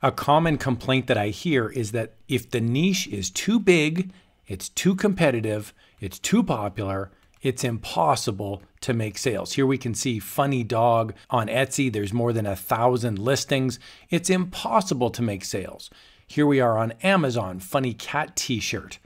A common complaint that I hear is that if the niche is too big, it's too competitive, it's too popular, it's impossible to make sales. Here we can see funny dog on Etsy. There's more than 1,000 listings. It's impossible to make sales. Here we are on Amazon, funny cat t-shirt.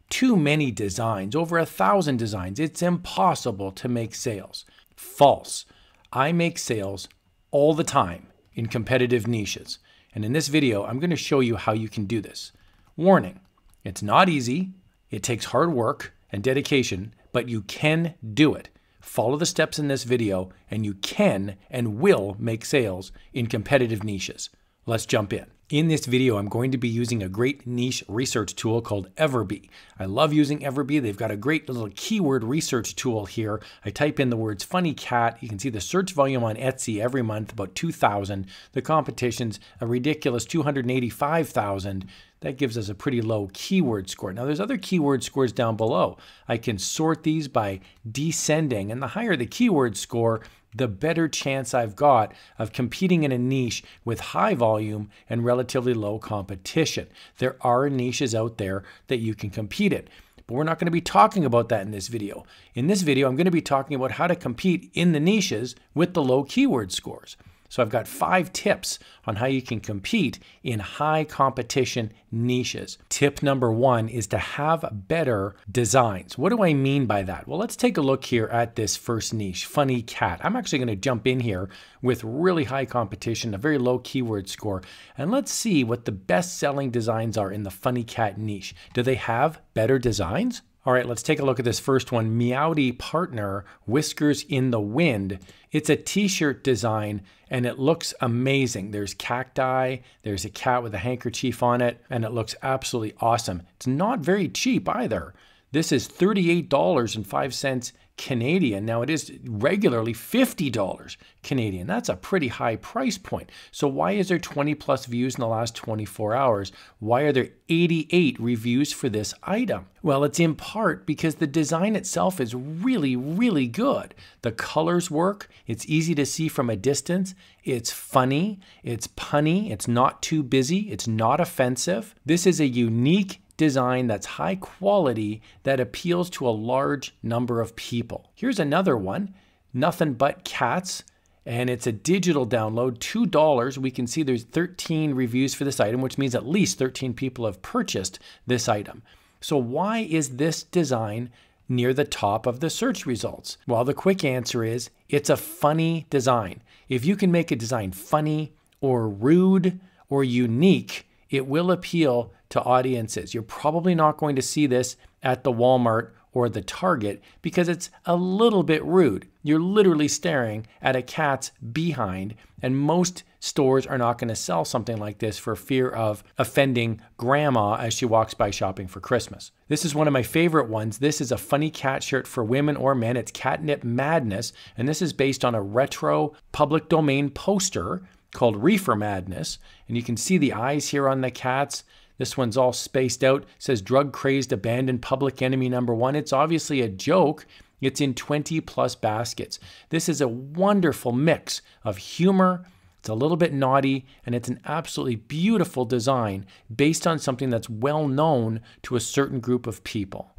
Too many designs, over 1,000 designs. It's impossible to make sales. False. I make sales all the time in competitive niches. And in this video, I'm going to show you how you can do this. Warning, it's not easy. It takes hard work and dedication, but you can do it. Follow the steps in this video and you can and will make sales in competitive niches. Let's jump in. In this video, I'm going to be using a great niche research tool called EverBee. I love using EverBee. They've got a great little keyword research tool here. I type in the words funny cat. You can see the search volume on Etsy every month, about 2,000. The competition's a ridiculous 285,000. That gives us a pretty low keyword score. Now there's other keyword scores down below. I can sort these by descending, and the higher the keyword score, the better chance I've got of competing in a niche with high volume and relatively low competition. There are niches out there that you can compete in, but we're not going to be talking about that in this video. In this video, I'm going to be talking about how to compete in the niches with the low keyword scores. So I've got 5 tips on how you can compete in high competition niches. Tip number 1 is to have better designs. What do I mean by that? Well, let's take a look here at this first niche, funny cat. I'm actually going to jump in here with really high competition, a very low keyword score, and let's see what the best-selling designs are in the funny cat niche. Do they have better designs? All right, let's take a look at this first one. Meowdy Partner, Whiskers in the Wind. It's a t-shirt design and it looks amazing. There's cacti, there's a cat with a handkerchief on it, and it looks absolutely awesome. It's not very cheap either. This is $38.05 Canadian. Now it is regularly $50 Canadian. That's a pretty high price point. So why is there 20 plus views in the last 24 hours? Why are there 88 reviews for this item? Well, it's in part because the design itself is really, really good. The colors work. It's easy to see from a distance. It's funny. It's punny. It's not too busy. It's not offensive. This is a unique design that's high quality that appeals to a large number of people. Here's another one, Nothing But Cats, and it's a digital download, $2. We can see there's 13 reviews for this item, which means at least 13 people have purchased this item. So why is this design near the top of the search results? Well, the quick answer is it's a funny design. If you can make a design funny or rude or unique, it will appeal to audiences. You're probably not going to see this at the Walmart or the Target because it's a little bit rude. You're literally staring at a cat's behind, and most stores are not going to sell something like this for fear of offending grandma as she walks by shopping for Christmas. This is one of my favorite ones. This is a funny cat shirt for women or men. It's Catnip Madness, and this is based on a retro public domain poster called Reefer Madness, and you can see the eyes here on the cats. This one's all spaced out. It says drug crazed abandoned public enemy number 1. It's obviously a joke. It's in 20 plus baskets. This is a wonderful mix of humor. It's a little bit naughty, and it's an absolutely beautiful design based on something that's well known to a certain group of people.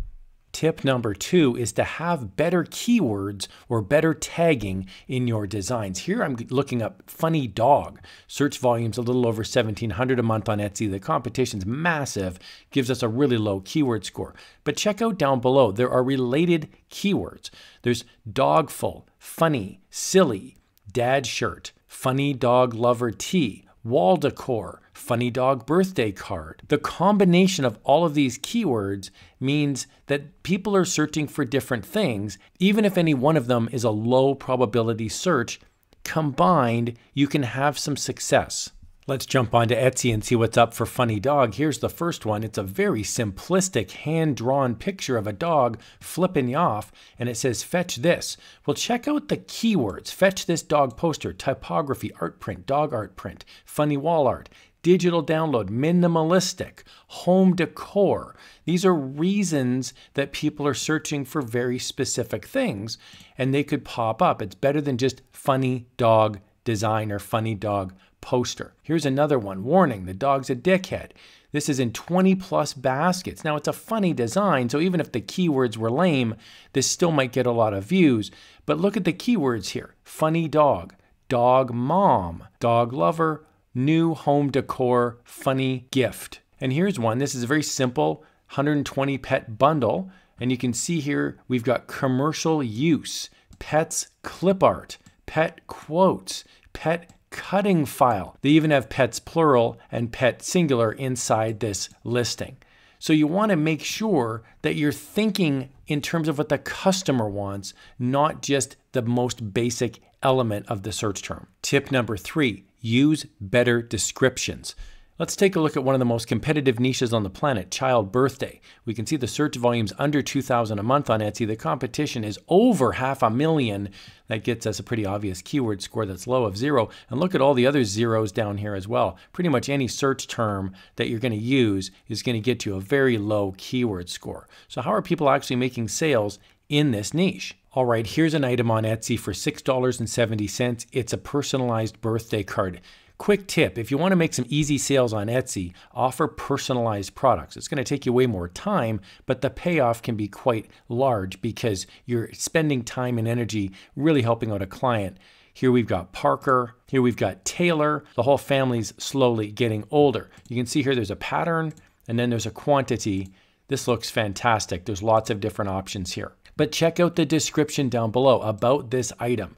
Tip number 2 is to have better keywords or better tagging in your designs. Here I'm looking up funny dog. Search volume's a little over 1,700 a month on Etsy. The competition's massive, gives us a really low keyword score. But check out down below. There are related keywords. There's dogful, funny, silly, dad shirt, funny dog lover tee, wall decor, funny dog birthday card. The combination of all of these keywords means that people are searching for different things. Even if any one of them is a low probability search, combined, you can have some success. Let's jump onto Etsy and see what's up for funny dog. Here's the first one. It's a very simplistic hand-drawn picture of a dog flipping you off, and it says, fetch this. Well, check out the keywords. Fetch this dog poster, typography, art print, dog art print, funny wall art, digital download, minimalistic, home decor. These are reasons that people are searching for very specific things, and they could pop up. It's better than just funny dog design or funny dog poster. Here's another one. Warning, the dog's a dickhead. This is in 20+ baskets. Now, it's a funny design, so even if the keywords were lame, this still might get a lot of views. But look at the keywords here. Funny dog, dog mom, dog lover, new home decor, funny gift. And here's one. This is a very simple 120 pet bundle. And you can see here we've got commercial use, pets clip art, pet quotes, pet cutting file. They even have pets plural and pet singular inside this listing. So you want to make sure that you're thinking in terms of what the customer wants, not just the most basic element of the search term. Tip number 3, use better descriptions. Let's take a look at one of the most competitive niches on the planet, child birthday. We can see the search volume's under 2,000 a month on Etsy. The competition is over 500,000. That gets us a pretty obvious keyword score that's low of 0. And look at all the other zeros down here as well. Pretty much any search term that you're going to use is going to get you a very low keyword score. So how are people actually making sales in this niche? All right, here's an item on Etsy for $6.70. It's a personalized birthday card. Quick tip, if you want to make some easy sales on Etsy, offer personalized products. It's going to take you way more time, but the payoff can be quite large because you're spending time and energy really helping out a client. Here we've got Parker, here we've got Taylor. The whole family's slowly getting older. You can see here there's a pattern and then there's a quantity. This looks fantastic. There's lots of different options here. But check out the description down below about this item.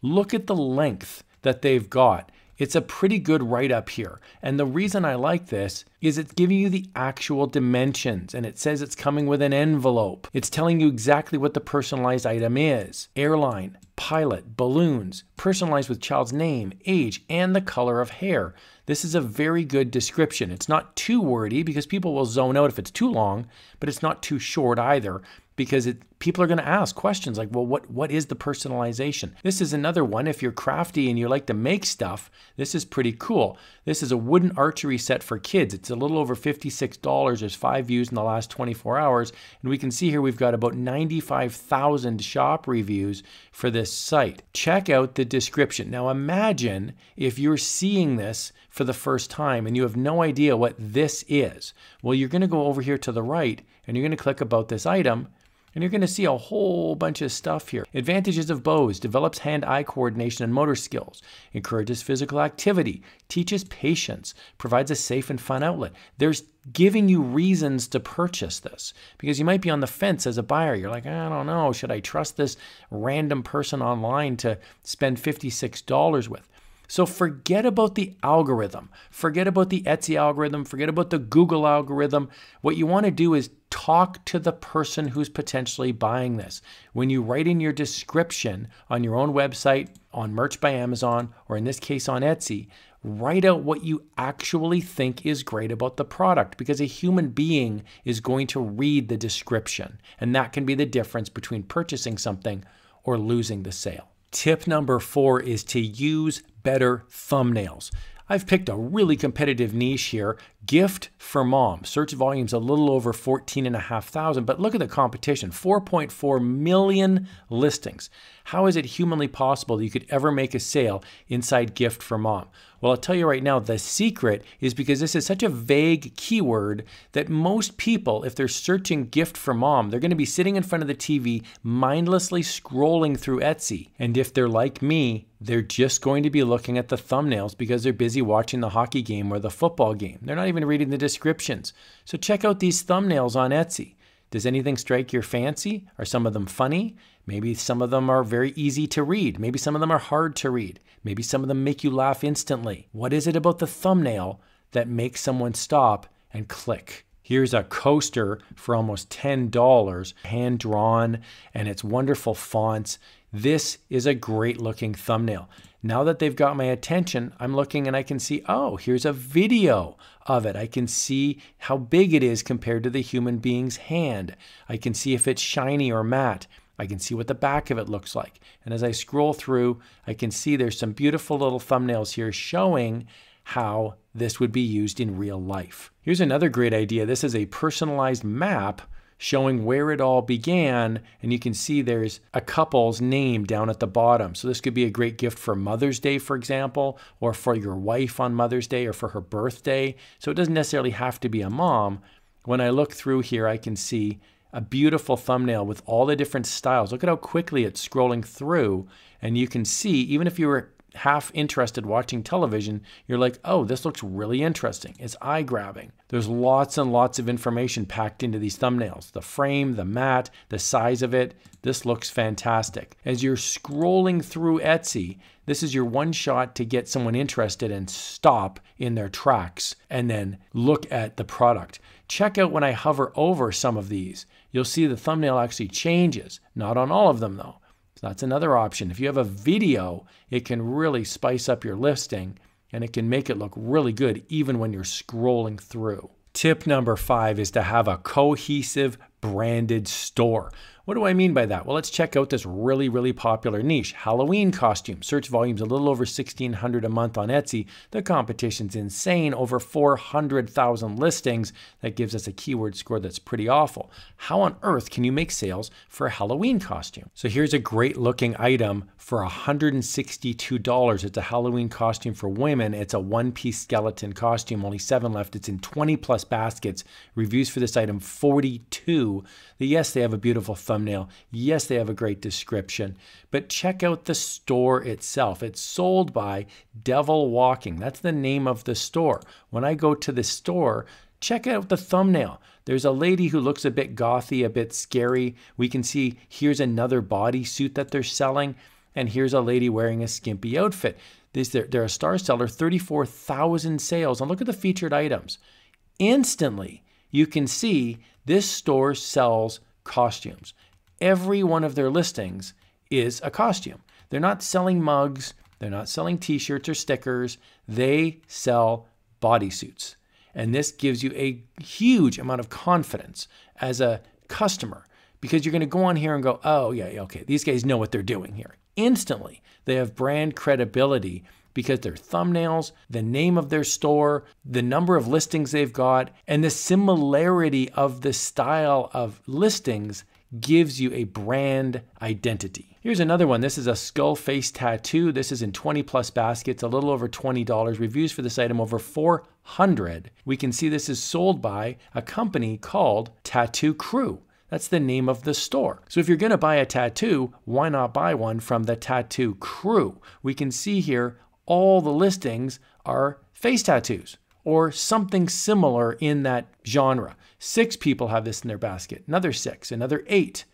Look at the length that they've got. It's a pretty good write-up here. And the reason I like this is it's giving you the actual dimensions, and it says it's coming with an envelope. It's telling you exactly what the personalized item is. Airline, pilot, balloons, personalized with child's name, age, and the color of hair. This is a very good description. It's not too wordy because people will zone out if it's too long, but it's not too short either, because people are going to ask questions like, well, what is the personalization? This is another one. If you're crafty and you like to make stuff, this is pretty cool. This is a wooden archery set for kids. It's a little over $56. There's 5 views in the last 24 hours. And we can see here we've got about 95,000 shop reviews for this site. Check out the description. Now imagine if you're seeing this for the first time and you have no idea what this is. Well, you're going to go over here to the right and you're going to click about this item. And you're going to see a whole bunch of stuff here. Advantages of bows, develops hand-eye coordination and motor skills, encourages physical activity, teaches patience, provides a safe and fun outlet. There's giving you reasons to purchase this because you might be on the fence as a buyer. You're like, I don't know, should I trust this random person online to spend $56 with? So forget about the algorithm. Forget about the Etsy algorithm. Forget about the Google algorithm. What you want to do is talk to the person who's potentially buying this. When you write in your description on your own website, on Merch by Amazon, or in this case on Etsy, write out what you actually think is great about the product because a human being is going to read the description. And that can be the difference between purchasing something or losing the sale. Tip number 4 is to use better thumbnails. I've picked a really competitive niche here, gift for mom. Search volume's a little over 14,500, but look at the competition, 4.4 million listings. How is it humanly possible that you could ever make a sale inside gift for mom? Well, I'll tell you right now, the secret is because this is such a vague keyword that most people, if they're searching gift for mom, they're going to be sitting in front of the TV, mindlessly scrolling through Etsy. And if they're like me, they're just going to be looking at the thumbnails because they're busy watching the hockey game or the football game. They're not even reading the descriptions. So check out these thumbnails on Etsy. Does anything strike your fancy? Are some of them funny? Maybe some of them are very easy to read. Maybe some of them are hard to read. Maybe some of them make you laugh instantly. What is it about the thumbnail that makes someone stop and click? Here's a coaster for almost $10, hand-drawn, and it's wonderful fonts. This is a great looking thumbnail. Now that they've got my attention, I'm looking and I can see, oh, here's a video of it. I can see how big it is compared to the human being's hand. I can see if it's shiny or matte. I can see what the back of it looks like. And as I scroll through, I can see there's some beautiful little thumbnails here showing how this would be used in real life. Here's another great idea. This is a personalized map showing where it all began. And you can see there's a couple's name down at the bottom. So this could be a great gift for Mother's Day, for example, or for your wife on Mother's Day or for her birthday. So it doesn't necessarily have to be a mom. When I look through here, I can see a beautiful thumbnail with all the different styles. Look at how quickly it's scrolling through. And you can see, even if you were half interested watching television, you're like, oh, this looks really interesting. It's eye-grabbing. There's lots and lots of information packed into these thumbnails. The frame, the mat, the size of it. This looks fantastic. As you're scrolling through Etsy, this is your one shot to get someone interested and stop in their tracks and then look at the product. Check out when I hover over some of these. You'll see the thumbnail actually changes. Not on all of them though. So that's another option. If you have a video, it can really spice up your listing and it can make it look really good even when you're scrolling through. Tip number 5 is to have a cohesive branded store. What do I mean by that? Well, let's check out this really, really popular niche, Halloween costumes. Search volume's a little over 1,600 a month on Etsy. The competition's insane, over 400,000 listings. That gives us a keyword score that's pretty awful. How on earth can you make sales for a Halloween costume? So here's a great looking item for $162. It's a Halloween costume for women. It's a one-piece skeleton costume, only 7 left. It's in 20 plus baskets. Reviews for this item, 42. Yes, they have a beautiful thumbnail. Yes, they have a great description, but check out the store itself. It's sold by Devil Walking. That's the name of the store. When I go to the store, check out the thumbnail. There's a lady who looks a bit gothy, a bit scary. We can see here's another bodysuit that they're selling, and here's a lady wearing a skimpy outfit. They're a star seller, 34,000 sales, and look at the featured items. Instantly, you can see this store sells costumes. Every one of their listings is a costume. They're not selling mugs. They're not selling t-shirts or stickers. They sell bodysuits. And this gives you a huge amount of confidence as a customer because you're going to go on here and go, oh, yeah, okay, these guys know what they're doing here. Instantly, they have brand credibility because their thumbnails, the name of their store, the number of listings they've got, and the similarity of the style of listings gives you a brand identity. Here's another one. This is a skull face tattoo. This is in 20 plus baskets, a little over $20. Reviews for this item over 400. We can see this is sold by a company called Tattoo Crew. That's the name of the store. So if you're gonna buy a tattoo, why not buy one from the Tattoo Crew? We can see here all the listings are face tattoos or something similar in that genre. 6 people have this in their basket, another 6, another 8.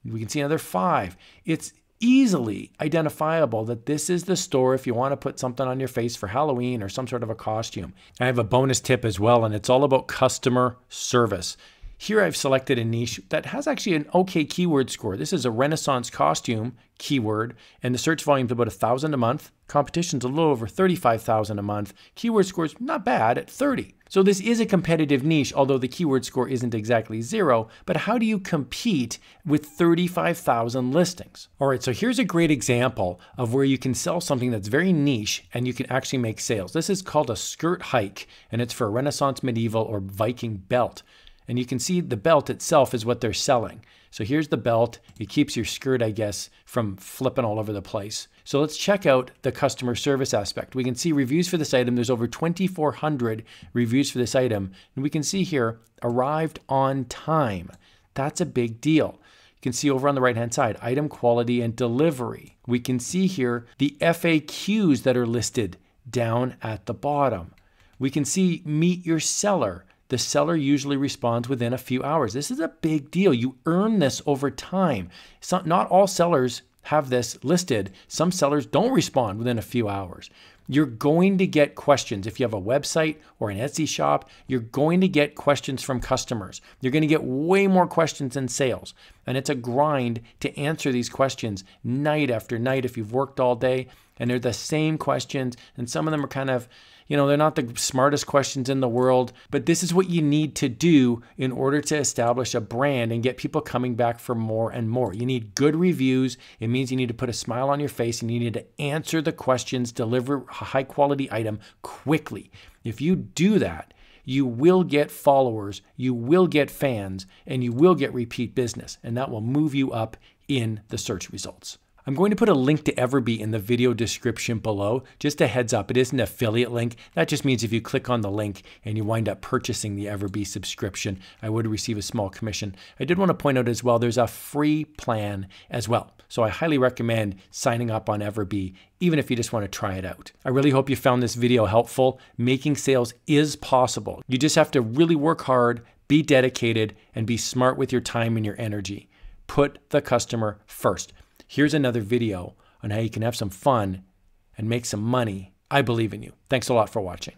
We can see another 5. It's easily identifiable that this is the store if you want to put something on your face for Halloween or some sort of a costume. I have a bonus tip as well, and it's all about customer service. Here I've selected a niche that has actually an okay keyword score. This is a Renaissance costume keyword, and the search volume is about 1,000 a month. Competition's a little over 35,000 a month. Keyword score's not bad at 30. So this is a competitive niche, although the keyword score isn't exactly 0. But how do you compete with 35,000 listings? All right, so here's a great example of where you can sell something that's very niche and you can actually make sales. This is called a skirt hike, and it's for a Renaissance, medieval, or Viking belt. And you can see the belt itself is what they're selling. So here's the belt. It keeps your skirt, I guess, from flipping all over the place. So let's check out the customer service aspect. We can see reviews for this item. There's over 2,400 reviews for this item. And we can see here, arrived on time. That's a big deal. You can see over on the right-hand side, item quality and delivery. We can see here the FAQs that are listed down at the bottom. We can see meet your seller. The seller usually responds within a few hours. This is a big deal. You earn this over time. Not all sellers have this listed. Some sellers don't respond within a few hours. You're going to get questions. If you have a website or an Etsy shop, you're going to get questions from customers. You're going to get way more questions than sales. And it's a grind to answer these questions night after night if you've worked all day. And they're the same questions. And some of them are kind of, they're not the smartest questions in the world, but this is what you need to do in order to establish a brand and get people coming back for more and more. You need good reviews. It means you need to put a smile on your face and you need to answer the questions, deliver a high quality item quickly. If you do that, you will get followers, you will get fans, and you will get repeat business, and that will move you up in the search results. I'm going to put a link to EverBee in the video description below. Just a heads up, it is an affiliate link. That just means if you click on the link and you wind up purchasing the EverBee subscription, I would receive a small commission. I did want to point out as well, there's a free plan as well. So I highly recommend signing up on EverBee, even if you just want to try it out. I really hope you found this video helpful. Making sales is possible. You just have to really work hard, be dedicated, and be smart with your time and your energy. Put the customer first. Here's another video on how you can have some fun and make some money. I believe in you. Thanks a lot for watching.